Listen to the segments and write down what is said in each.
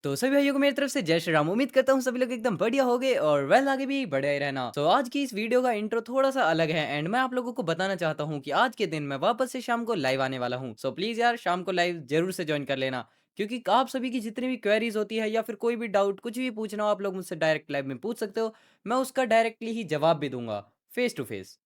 तो सभी भाइयों को मेरी तरफ से जय श्री राम। उम्मीद करता हूँ सभी लोग एकदम बढ़िया होंगे और आगे भी बढ़े ही रहना। तो आज की इस वीडियो का इंट्रो थोड़ा सा अलग है एंड मैं आप लोगों को बताना चाहता हूँ कि आज के दिन मैं वापस से शाम को लाइव आने वाला हूँ। सो प्लीज यार शाम को लाइव जरूर से ज्वाइन कर लेना, क्योंकि आप सभी की जितनी भी क्वेरीज होती है या फिर कोई भी डाउट कुछ भी पूछना हो आप लोग मुझसे डायरेक्ट लाइव में पूछ सकते हो। मैं उसका डायरेक्टली ही जवाब भी दूंगा, फेस टू फेस।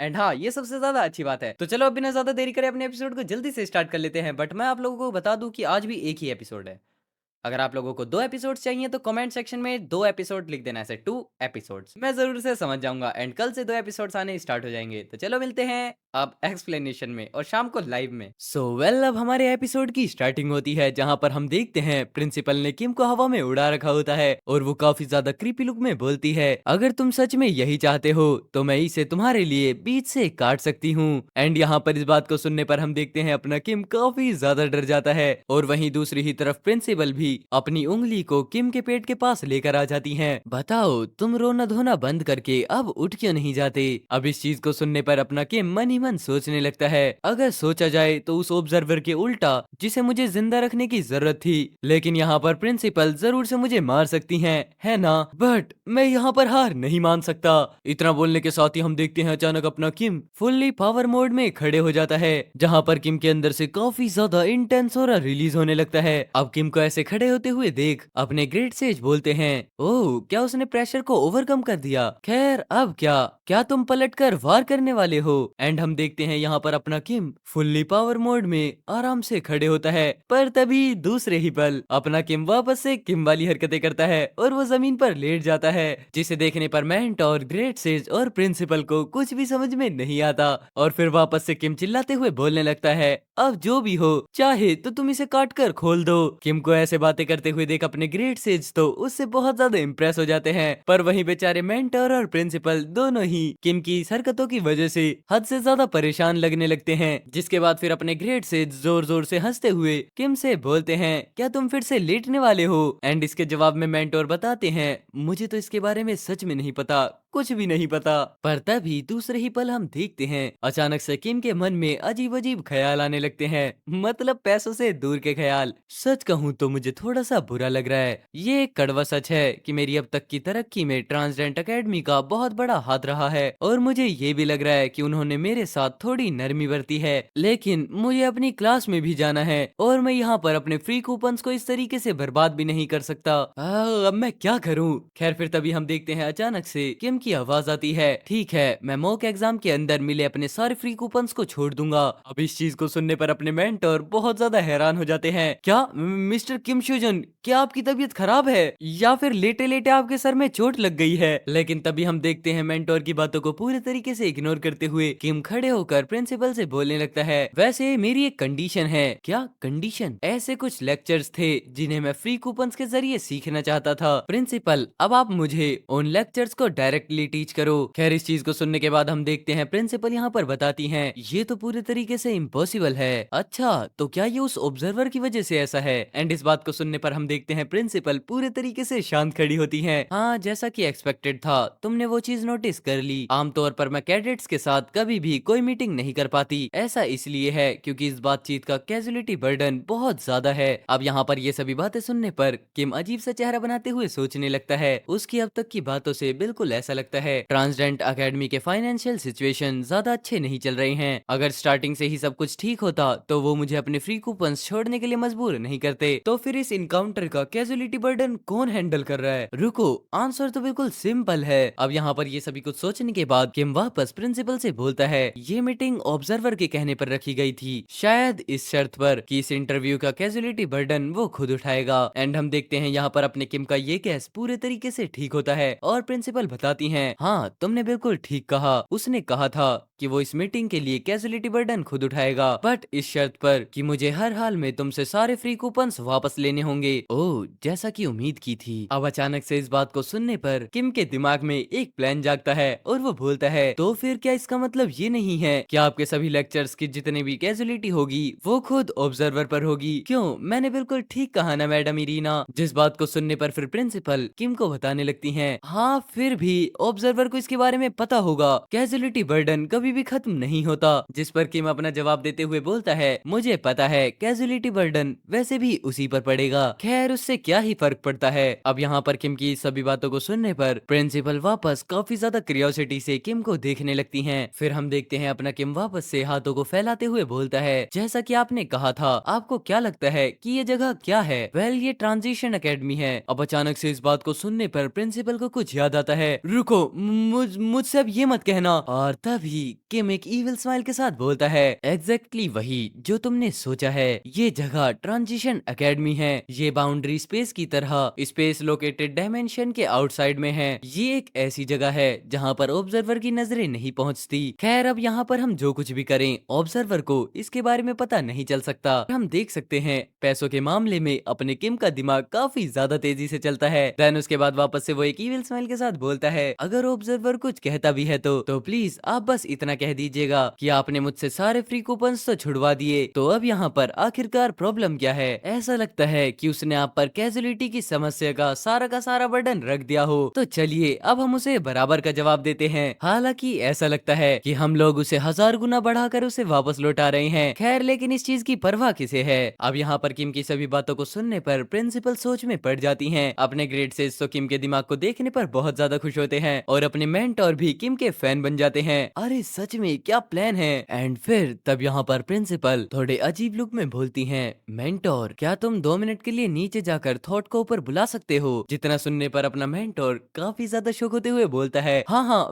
एंड हाँ, ये सबसे ज्यादा अच्छी बात है। तो चलो अब बिना ज्यादा देरी करे अपने एपिसोड को जल्दी से स्टार्ट कर लेते हैं। बट मैं आप लोगों को बता दूं कि आज भी एक ही एपिसोड है। अगर आप लोगों को 2 एपिसोड्स चाहिए तो कमेंट सेक्शन में 2 एपिसोड लिख देना, ऐसे 2 एपिसोड्स। मैं ज़रूर से समझ जाऊँगा एंड कल से 2 एपिसोड्स आने स्टार्ट हो जाएँगे। तो चलो मिलते हैं अब एक्सप्लेनेशन में और शाम को लाइव में। अब हमारे एपिसोड की स्टार्टिंग होती है जहाँ पर हम देखते हैं प्रिंसिपल ने किम को हवा में उड़ा रखा होता है और वो काफी ज्यादा क्रीपी लुक में बोलती है, अगर तुम सच में यही चाहते हो तो मैं इसे तुम्हारे लिए बीच से काट सकती हूँ। एंड यहाँ पर इस बात को सुनने पर हम देखते हैं अपना किम काफी ज्यादा डर जाता है और वहीं दूसरी ही तरफ प्रिंसिपल भी अपनी उंगली को किम के पेट के पास लेकर आ जाती हैं। बताओ तुम रोना धोना बंद करके अब उठ क्यों नहीं जाते। अब इस चीज को सुनने पर अपना किम मन ही मन सोचने लगता है, अगर सोचा जाए तो उस ऑब्जर्वर के उल्टा जिसे मुझे जिंदा रखने की जरूरत थी, लेकिन यहाँ पर प्रिंसिपल जरूर से मुझे मार सकती हैं, है ना। बट मैं यहाँ पर हार नहीं मान सकता। इतना बोलने के साथ ही हम देखते हैं अचानक अपना किम फुल्ली पावर मोड में खड़े हो जाता है, जहाँ पर किम के अंदर से काफी ज्यादा इंटेंस ऑरा रिलीज होने लगता है। अब किम को ऐसे खड़े होते हुए देख अपने ग्रेट सेज बोलते हैं, ओह क्या उसने प्रेशर को ओवरकम कर दिया। खैर अब क्या क्या तुम पलटकर वार करने वाले हो। एंड हम देखते हैं यहाँ पर अपना किम फुल्ली पावर मोड में आराम से खड़े होता है, पर तभी दूसरे ही पल अपना किम वापस से किम वाली हरकतें करता है और वो जमीन पर लेट जाता है, जिसे देखने पर मेंटोर ग्रेट सेज और प्रिंसिपल को कुछ भी समझ में नहीं आता। और फिर वापस से किम चिल्लाते हुए बोलने लगता है, अब जो भी हो चाहे तो तुम इसे काट कर खोल दो। किम को ऐसे बातें करते हुए देख अपने ग्रेट सेज तो उससे बहुत ज्यादा इम्प्रेस हो जाते हैं, पर वहीं बेचारे मेंटर और प्रिंसिपल दोनों ही किम की इस हरकतों की वजह से हद से ज्यादा परेशान लगने लगते हैं। जिसके बाद फिर अपने ग्रेट सेज जोर जोर से हंसते हुए किम से बोलते हैं, क्या तुम फिर से लेटने वाले हो। एंड इसके जवाब में मेंटोर बताते हैं, मुझे तो इसके बारे में सच में नहीं पता, कुछ भी नहीं पता। पर तभी दूसरे ही पल हम देखते हैं अचानक से किम के मन में अजीब अजीब ख्याल आने लगते हैं, मतलब पैसों से दूर के ख्याल। सच कहूँ तो मुझे थोड़ा सा बुरा लग रहा है। ये एक कड़वा सच है कि मेरी अब तक की तरक्की में ट्रांसडेंट एकेडमी का बहुत बड़ा हाथ रहा है और मुझे ये भी लग रहा है कि उन्होंने मेरे साथ थोड़ी नरमी बरती है, लेकिन मुझे अपनी क्लास में भी जाना है और मैं यहाँ पर अपने फ्री कूपन्स को इस तरीके से बर्बाद भी नहीं कर सकता। अब मैं क्या करूँ। खैर फिर तभी हम देखते हैं अचानक से किम की आवाज आती है, ठीक है मैं मॉक एग्जाम के अंदर मिले अपने सारे फ्री कूपन्स को छोड़ दूंगा। अब इस चीज को सुनने पर अपने मेंटर बहुत ज्यादा हैरान हो जाते हैं, क्या मिस्टर किम शुजन क्या आपकी तबीयत खराब है या फिर लेटे लेटे आपके सर में चोट लग गई है। लेकिन तभी हम देखते हैं मेंटर की बातों को पूरे तरीके से इग्नोर करते हुए किम खड़े होकर प्रिंसिपल से बोलने लगता है, वैसे मेरी एक कंडीशन है। क्या कंडीशन। ऐसे कुछ लेक्चर्स थे जिन्हें मैं फ्री कूपन्स के जरिए सीखना चाहता था। प्रिंसिपल अब आप मुझे उन लेक्चर्स को डायरेक्टली टीच करो। खैर इस चीज को सुनने के बाद हम देखते हैं प्रिंसिपल यहाँ पर बताती हैं, ये तो पूरे तरीके से इम्पॉसिबल है। अच्छा तो क्या ये उस ऑब्जर्वर की वजह से ऐसा है। एंड इस बात को सुनने पर हम देखते हैं प्रिंसिपल पूरे तरीके से शांत खड़ी होती हैं, हाँ जैसा कि एक्सपेक्टेड था तुमने वो चीज नोटिस कर ली। आमतौर पर मैं कैडेट्स के साथ कभी भी कोई मीटिंग नहीं कर पाती, ऐसा इसलिए है क्योंकि इस बातचीत का कैजुअलिटी बर्डन बहुत ज्यादा है। अब यहाँ पर ये सभी बातें सुनने पर किम अजीब सा चेहरा बनाते हुए सोचने लगता है, उसकी अब तक की बातों से बिल्कुल ऐसा लगता है ट्रांसडेंट एकेडमी के फाइनेंशियल सिचुएशन ज्यादा अच्छे नहीं चल रहे हैं। अगर स्टार्टिंग से ही सब कुछ ठीक होता तो वो मुझे अपने फ्री कूपन्स छोड़ने के लिए मजबूर नहीं करते, तो फिर इस इनकाउंटर का कैजुअलिटी बर्डन कौन हैंडल कर रहा है। रुको, आंसर तो बिल्कुल सिंपल है। अब यहाँ पर ये सभी कुछ सोचने के बाद किम वापस प्रिंसिपल से बोलता है, ये मीटिंग ऑब्जर्वर के कहने पर रखी गई थी, शायद इस शर्त पर कि इस इंटरव्यू का कैजुअलिटी बर्डन वो खुद उठाएगा। एंड हम देखते हैं यहाँ पर अपने किम का ये केस पूरे तरीके से ठीक होता है और प्रिंसिपल बताती हैं, हाँ तुमने बिल्कुल ठीक कहा, उसने कहा था कि वो इस मीटिंग के लिए कैजुअलिटी बर्डन खुद उठाएगा, बट इस शर्त पर कि मुझे हर हाल में तुमसे सारे फ्री कूपन्स वापस लेने होंगे। ओह जैसा कि उम्मीद की थी। अब अचानक से इस बात को सुनने पर किम के दिमाग में एक प्लान जागता है और वो बोलता है, तो फिर क्या इसका मतलब ये नहीं है कि आपके सभी लेक्चर्स की जितनी भी कैजुअलिटी होगी वो खुद ऑब्जर्वर पर होगी। क्यों, मैंने बिल्कुल ठीक कहा ना मैडम इरीना। जिस बात को सुनने पर फिर प्रिंसिपल किम को बताने लगती हैं, हाँ फिर भी ऑब्जर्वर को इसके बारे में पता होगा। कैजुअलिटी बर्डन कभी भी खत्म नहीं होता। जिस पर किम अपना जवाब देते हुए बोलता है, मुझे पता है कैजुअलिटी बर्डन वैसे भी उसी पर पड़ेगा, खैर उससे क्या ही फर्क पड़ता है। अब यहाँ पर किम की सभी बातों को सुनने पर प्रिंसिपल वापस काफी ज्यादा क्यूरियोसिटी से किम को देखने लगती हैं। फिर हम देखते हैं अपना किम वापस से हाथों को फैलाते हुए बोलता है, जैसा कि आपने कहा था, आपको क्या लगता है कि ये जगह क्या है? वेल, ये ट्रांजिशन एकेडमी है। अब अचानक से इस बात को सुनने पर प्रिंसिपल को कुछ याद आता है। रुको, मुझसे अब ये मत कहना। और तभी किम एक इविल स्माइल के साथ बोलता है, एग्जैक्टली वही जो तुमने सोचा है। ये जगह ट्रांजिशन एकेडमी है। ये बाउंड्री स्पेस की तरह स्पेस लोकेटेड डायमेंशन के आउटसाइड में है। ये एक ऐसी जगह है जहाँ पर ऑब्जर्वर की नजरें नहीं पहुँचती। खैर, अब यहाँ पर हम जो कुछ भी करें, ऑब्जर्वर को इसके बारे में पता नहीं चल सकता। हम देख सकते हैं पैसों के मामले में अपने किम का दिमाग काफी ज्यादा तेजी से चलता है। देन उसके बाद वापस से वो एक इविल स्माइल के साथ बोलता है, अगर ऑब्जर्वर कुछ कहता भी है तो प्लीज आप बस इतना कह दीजिएगा कि आपने मुझसे सारे फ्री कूपन्स तो छुड़वा दिए। तो अब यहाँ पर आखिरकार प्रॉब्लम क्या है? ऐसा लगता है कि उसने आप पर कैजुअलिटी की समस्या का सारा बर्डन रख दिया हो। तो चलिए अब हम उसे बराबर का जवाब देते हैं। हालांकि ऐसा लगता है कि हम लोग उसे 1000 गुना बढ़ाकर उसे वापस लौटा रहे हैं। खैर, लेकिन इस चीज की परवाह किसे है? अब यहाँ पर किम की सभी बातों को सुनने पर प्रिंसिपल सोच में पड़ जाती हैं। अपने ग्रेड से तो किम के दिमाग को देखने पर बहुत ज्यादा खुश होते हैं और अपने मेंटोर भी किम के फैन बन जाते हैं। अरे सच में क्या प्लान है? एंड फिर तब यहाँ पर प्रिंसिपल थोड़े अजीब लुक में बोलती हैं, मेंटोर क्या तुम 2 मिनट के लिए नीचे जाकर थॉट को ऊपर बुला सकते हो? जितना सुनने पर अपना मेंटोर काफी ज्यादा शौक होते हुए बोलता है, हाँ हाँ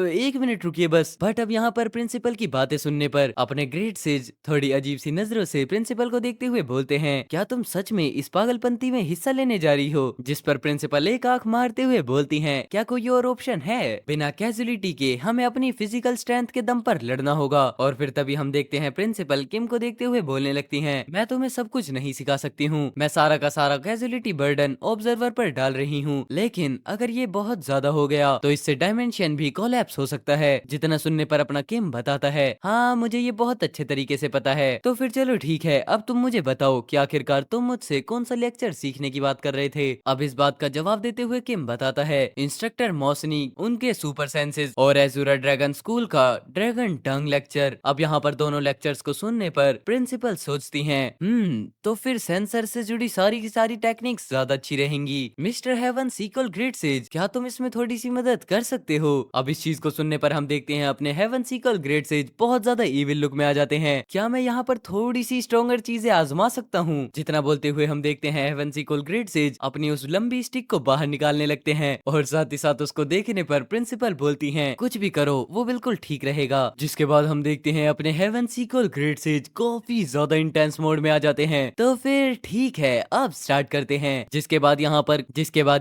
1 मिनट रुकिए बस। बट अब यहाँ पर प्रिंसिपल की बातें सुनने पर अपने ग्रेड से थोड़ी अजीब सी नजरों से प्रिंसिपल को देखते हुए बोलते हैं, क्या तुम सच में इस पागलपंती में हिस्सा लेने जा रही हो? जिस पर प्रिंसिपल एक आंख मारते हुए बोलती हैं, क्या कोई और ऑप्शन है? बिना कैजुअलिटी के हमें अपनी फिजिकल स्ट्रेंथ के दम पर लड़ना होगा। और फिर तभी हम देखते हैं प्रिंसिपल किम को देखते हुए बोलने लगती हैं, मैं तुम्हें सब कुछ नहीं सिखा सकती हूँ। मैं सारा का सारा कैजुअलिटी बर्डन ऑब्जर्वर पर डाल रही हूँ, लेकिन अगर ये बहुत ज्यादा हो गया तो इससे डायमेंशन भी कोलैप्स हो सकता है। जितना सुनने पर अपना किम बताता है, हाँ मुझे ये बहुत अच्छे तरीके से पता है। तो फिर चलो ठीक है, अब तुम मुझे बताओ कि आखिरकार तुम मुझसे कौन सा लेक्चर सीखने की बात कर रहे थे? अब इस बात का जवाब देते हुए किम बताता है, इंस्ट्रक्टर मौसनी उनके सुपर सेंसेस और एजुरा ड्रैगन स्कूल का ड्रैगन टंग लेक्चर। अब यहाँ पर दोनों लेक्चर्स को सुनने पर प्रिंसिपल सोचती हैं, तो फिर सेंसर से जुड़ी सारी की सारी टेक्निक्स ज्यादा अच्छी रहेंगी। Mister heaven sequel grade says, क्या तुम इसमें थोड़ी सी मदद कर सकते हो? अब इस चीज को सुनने पर हम देखते हैं अपने हेवन सीक्वल ग्रेड सेज बहुत ज्यादा इविल लुक में आ जाते हैं। क्या मैं यहाँ पर थोड़ी सी स्ट्रॉन्गर चीजें आजमा सकता हूँ? जितना बोलते हुए हम देखते हैं हेवन सीक्वल ग्रेड सेज अपनी उस लंबी स्टिक को बाहर निकालने लगते हैं और साथ ही साथ उसको देखने पर प्रिंसिपल बोलती हैं, कुछ भी करो वो बिल्कुल ठीक रहेगा। जिसके बाद हम देखते हैं अपने हेवन सीक्वल ग्रेड सेज काफी ज्यादा इंटेंस मोड में आ जाते हैं। तो फिर ठीक है, अब स्टार्ट करते हैं। जिसके बाद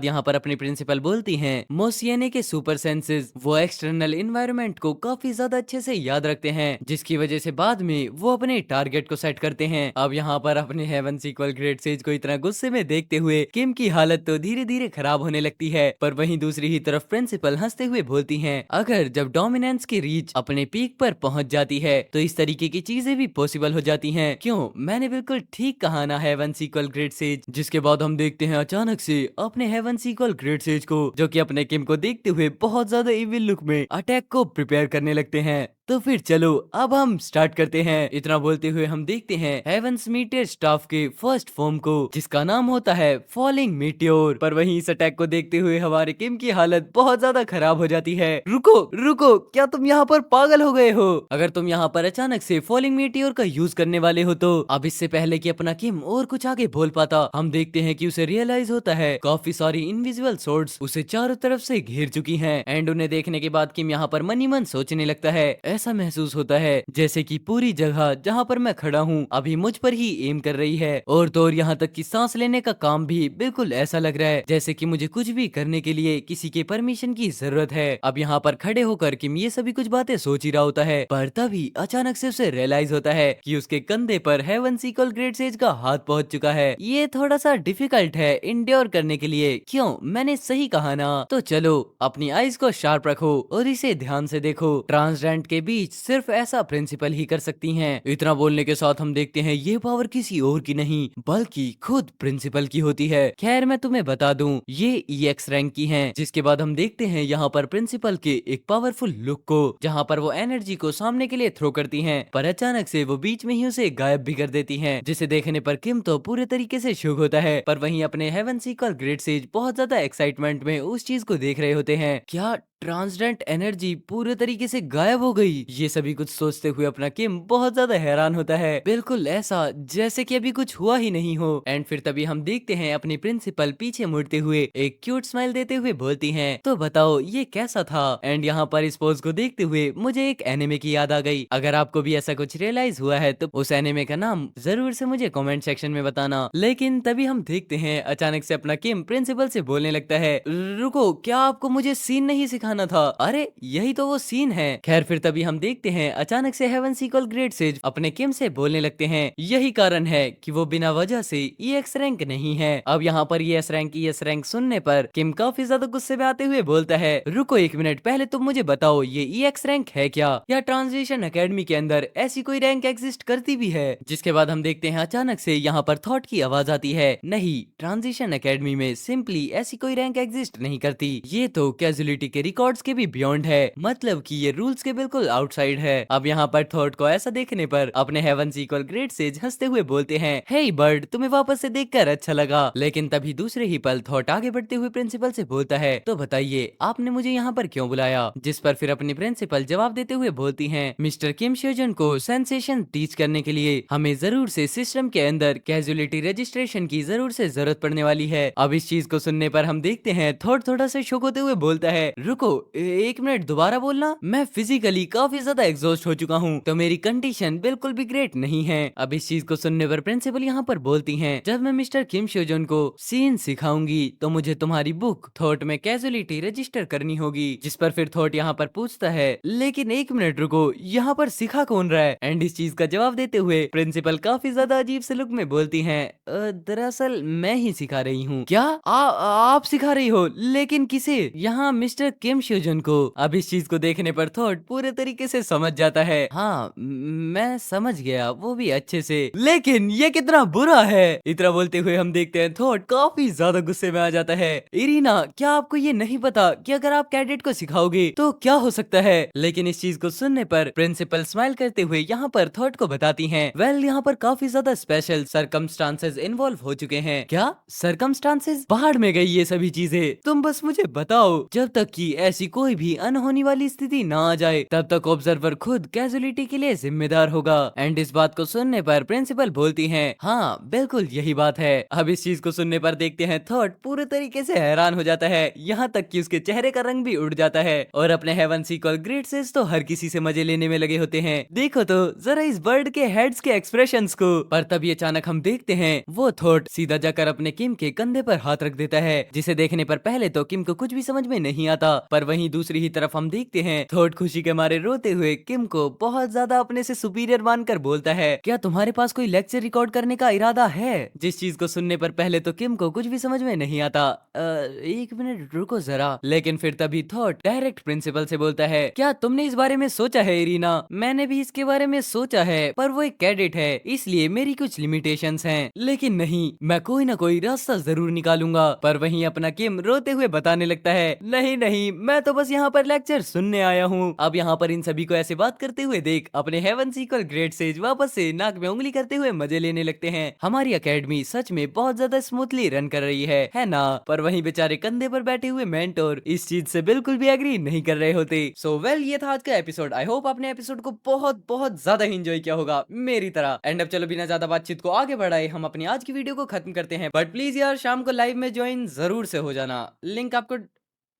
यहाँ पर अपनी प्रिंसिपल बोलती हैं, मोसियाने के सुपर सेंसेस वो एक्सटर्नल एनवायरनमेंट को काफी ज्यादा अच्छे से याद रखते हैं, जिसकी वजह से बाद में वो अपने टारगेट को सेट करते हैं। अब यहाँ पर अपने हेवन सीक्वल ग्रेड सेज को इतना गुस्से में देखते हुए किम की हालत तो धीरे धीरे खराब होने लगती है। पर वहीं दूसरी ही तरफ प्रिंसिपल हंसते हुए बोलती हैं, अगर जब डोमिनेंस की रीच अपने पीक पर पहुंच जाती है तो इस तरीके की चीजें भी पॉसिबल हो जाती हैं। क्यों, मैंने बिल्कुल ठीक कहा ना हेवन सीक्वल ग्रेड सेज? जिसके बाद हम देखते हैं अचानक से अपने हेवन सीक्वल ग्रेड सेज को, जो कि अपने किम को देखते हुए बहुत ज्यादा इविल लुक में अटैक को प्रिपेयर करने लगते हैं। तो फिर चलो अब हम स्टार्ट करते हैं। इतना बोलते हुए हम देखते हैं हेवंस मीटियर स्टाफ के फर्स्ट फॉर्म को, जिसका नाम होता है फॉलिंग मीटियोर। पर वहीं इस अटैक को देखते हुए हमारे किम की हालत बहुत ज्यादा खराब हो जाती है। रुको रुको, क्या तुम यहाँ पर पागल हो गए हो? अगर तुम यहाँ पर अचानक से फॉलिंग मीटियोर का यूज करने वाले हो तो अब इससे पहले कि अपना किम और कुछ आगे बोल पाता, हम देखते हैं कि उसे रियलाइज होता है काफी सारी इनविजिबल सोर्ड्स उसे चारों तरफ से घेर चुकी हैं। एंड उन्हें देखने के बाद किम यहाँ पर मनी मन सोचने लगता है, ऐसा महसूस होता है जैसे कि पूरी जगह जहाँ पर मैं खड़ा हूँ अभी मुझ पर ही एम कर रही है। और तो और यहाँ तक कि सांस लेने का काम भी बिल्कुल ऐसा लग रहा है जैसे कि मुझे कुछ भी करने के लिए किसी के परमिशन की जरूरत है। अब यहाँ पर खड़े होकर किम ये सभी कुछ बातें सोच ही रहा होता है, पर तभी अचानक से उसे रियलाइज होता है कि उसके कंधे पर हेवन सीक्वल ग्रेड सेज का हाथ पहुंच चुका है। ये थोड़ा सा डिफिकल्ट है इंड्योर करने के लिए। क्यों, मैंने सही कहा ना? तो चलो अपनी आईज को शार्प रखो और इसे ध्यान से देखो। ट्रांसडेंट के बीच सिर्फ ऐसा प्रिंसिपल ही कर सकती हैं। इतना बोलने के साथ हम देखते हैं ये पावर किसी और की नहीं बल्कि खुद प्रिंसिपल की होती है। खैर मैं तुम्हें बता दूं ये EX रैंक की हैं। जिसके बाद हम देखते हैं यहाँ पर प्रिंसिपल के एक पावरफुल लुक को, जहाँ पर वो एनर्जी को सामने के लिए थ्रो करती हैं, पर अचानक से वो बीच में ही उसे गायब भी कर देती हैं, जिसे देखने पर किम तो पूरे तरीके से शॉक होता है। पर वहीं अपने हेवन सीकर ग्रेट सेज बहुत ज्यादा एक्साइटमेंट में उस चीज को देख रहे होते हैं। क्या ट्रांसडेंट एनर्जी पूरे तरीके से गायब हो गई? ये सभी कुछ सोचते हुए अपना किम बहुत ज्यादा हैरान होता है, बिल्कुल ऐसा जैसे कि अभी कुछ हुआ ही नहीं हो। एंड फिर तभी हम देखते हैं अपनी प्रिंसिपल पीछे मुड़ते हुए एक क्यूट स्माइल देते हुए बोलती हैं, तो बताओ ये कैसा था? एंड यहाँ पर इस पोज को देखते हुए मुझे एक एनिमे की याद आ गई। अगर आपको भी ऐसा कुछ रियलाइज हुआ है तो उस एनिमे का नाम जरूर से मुझे कमेंट सेक्शन में बताना। लेकिन तभी हम देखते हैं अचानक से अपना किम प्रिंसिपल से बोलने लगता है, रुको, क्या आपको मुझे सीन नहीं सिखाना था? अरे यही तो वो सीन है। खैर फिर तभी हम देखते हैं अचानक से हेवन सीक्वल ग्रेट सेज अपने किम से बोलने लगते हैं, यही कारण है कि वो बिना वजह से EX रैंक नहीं है। अब यहाँ पर ES रैंक सुनने पर किम काफी ज्यादा गुस्से में आते हुए बोलता है, रुको एक मिनट, पहले तुम मुझे बताओ ये EX रैंक है क्या, या ट्रांसलेशन एकेडमी के अंदर ऐसी कोई रैंक एग्जिस्ट करती भी है? जिसके बाद हम देखते हैं अचानक से यहाँ पर थॉट की आवाज आती है, नहीं, ट्रांजिशन एकेडमी में सिंपली ऐसी कोई रैंक एग्जिस्ट नहीं करती, ये तो कैजुअलिटी के रिकॉर्ड्स के भी बियॉन्ड है, मतलब कि ये रूल्स के बिल्कुल आउटसाइड है। अब यहाँ पर थॉट को ऐसा देखने पर अपने हेवन सीक्वल ग्रेट सेज हंसते हुए बोलते हैं, हे बर्ड, तुम्हें वापस से देखकर अच्छा लगा। लेकिन तभी दूसरे ही पल थॉट आगे बढ़ते हुए प्रिंसिपल से बोलता है, तो बताइए आपने मुझे यहाँ पर क्यों बुलाया? जिस पर फिर अपनी प्रिंसिपल जवाब देते हुए बोलती हैं, मिस्टर किम श्योजन को सेंसेशन टीच करने के लिए हमें जरूर से सिस्टम के अंदर कैजुअलिटी रजिस्ट्रेशन की जरूरत पड़ने वाली है। अब इस चीज को सुनने पर हम देखते हैं थोड़ा सा शॉक होते हुए बोलता है, रुको एक मिनट, दोबारा बोलना, मैं फिजिकली काफी ज्यादा एग्जॉस्ट हो चुका हूँ, तो मेरी कंडीशन बिल्कुल भी ग्रेट नहीं है। अब इस चीज को सुनने पर प्रिंसिपल यहाँ पर बोलती हैं, जब मैं मिस्टर किम श्योजन को सीन सिखाऊंगी तो मुझे तुम्हारी बुक थॉट में कैजुअलिटी रजिस्टर करनी होगी। जिस पर फिर थॉट यहाँ पर पूछता है, लेकिन एक मिनट रुको, यहाँ पर सिखा कौन रहा है? एंड इस चीज का जवाब देते हुए प्रिंसिपल काफी ज्यादा अजीब से लुक में बोलती हैं, दरअसल मैं ही सिखा रही हूँ। क्या आप सिखा रही हो? लेकिन किसे? यहाँ मिस्टर किम श्योजन को। अब इस चीज को देखने पर थॉट पूरे तरीके से समझ जाता है, हाँ मैं समझ गया, वो भी अच्छे से, लेकिन ये कितना बुरा है। इतना बोलते हुए हम देखते हैं थॉट काफी ज्यादा गुस्से में आ जाता है, इरीना क्या आपको ये नहीं पता कि अगर आप कैडेट को सिखाओगे तो क्या हो सकता है? लेकिन इस चीज को सुनने पर प्रिंसिपल स्माइल करते हुए यहाँ पर थॉट को बताती हैं, वेल यहाँ पर काफी ज्यादा स्पेशल सरकमस्टांसेस इन्वॉल्व हो चुके हैं। क्या सरकमस्टांसेस? बाहर में गई ये सभी चीजें, तुम बस मुझे बताओ, जब तक कि ऐसी कोई भी अनहोनी वाली स्थिति ना आ जाए तब तक ऑब्जर्वर खुद कैजुअलिटी के लिए जिम्मेदार होगा। एंड इस बात को सुनने पर प्रिंसिपल बोलती हैं, हाँ बिल्कुल यही बात है। अब इस चीज को सुनने पर देखते हैं थॉट पूरे तरीके से हैरान हो जाता है, यहाँ तक कि उसके चेहरे का रंग भी उड़ जाता है, और अपने हेवन सीक्वल ग्रेट सेज तो हर किसी से मजे लेने में लगे होते हैं। देखो तो जरा इस बर्ड के हेड्स के एक्सप्रेशंस को। पर तभी अचानक हम देखते हैं वो थॉट सीधा जाकर अपने किम के कंधे पर हाथ रख देता है, जिसे देखने पर पहले तो किम को कुछ भी समझ में नहीं आता, पर वहीं दूसरी ही तरफ हम देखते हैं थॉट खुशी के मारे रोते हुए किम को बहुत ज्यादा अपने से सुपीरियर मानकर बोलता है, क्या तुम्हारे पास कोई लेक्चर रिकॉर्ड करने का इरादा है? जिस चीज को सुनने पर पहले तो किम को कुछ भी समझ में नहीं आता, एक मिनट रुको जरा। लेकिन फिर तभी थॉट डायरेक्ट प्रिंसिपल से बोलता है, क्या तुमने इस बारे में सोचा है इरीना? मैंने भी इसके बारे में सोचा है, पर वो एक कैडेट है इसलिए मेरी कुछ लिमिटेशंस हैं, लेकिन नहीं, मैं कोई ना कोई रास्ता जरूर निकालूंगा। पर वहीं अपना किम रोते हुए बताने लगता है, नहीं नहीं, मैं तो बस यहाँ पर लेक्चर सुनने आया हूँ। अब यहाँ पर इन सभी को ऐसे बात करते हुए देख अपने हेवन सीक्वल ग्रेट सेज वापस से नाक में उंगली करते हुए मजे लेने लगते हैं। हमारी एकेडमी सच में बहुत ज्यादा स्मूथली रन कर रही है ना? पर वहीं बेचारे कंधे पर बैठे हुए मेंटोर इस चीज से बिल्कुल भी एग्री नहीं कर रहे होते। सो वेल ये था आज का एपिसोड। आई होप आपने एपिसोड को बहुत बहुत ज्यादा एंजॉय किया होगा मेरी तरह। एंड अब चलो बिना ज्यादा बातचीत को आगे बढ़ाए हम अपनी आज की वीडियो को खत्म करते हैं, बट प्लीज यार शाम को लाइव में ज्वाइन जरूर से हो जाना। लिंक आपको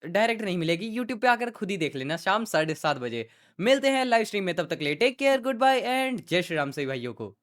डायरेक्ट नहीं मिलेगी, यूट्यूब पे आकर खुद ही देख लेना शाम 7:30 बजे। मिलते हैं लाइव स्ट्रीम में, तब तक ले take care, goodbye and जय श्री राम सभी भाइयों को।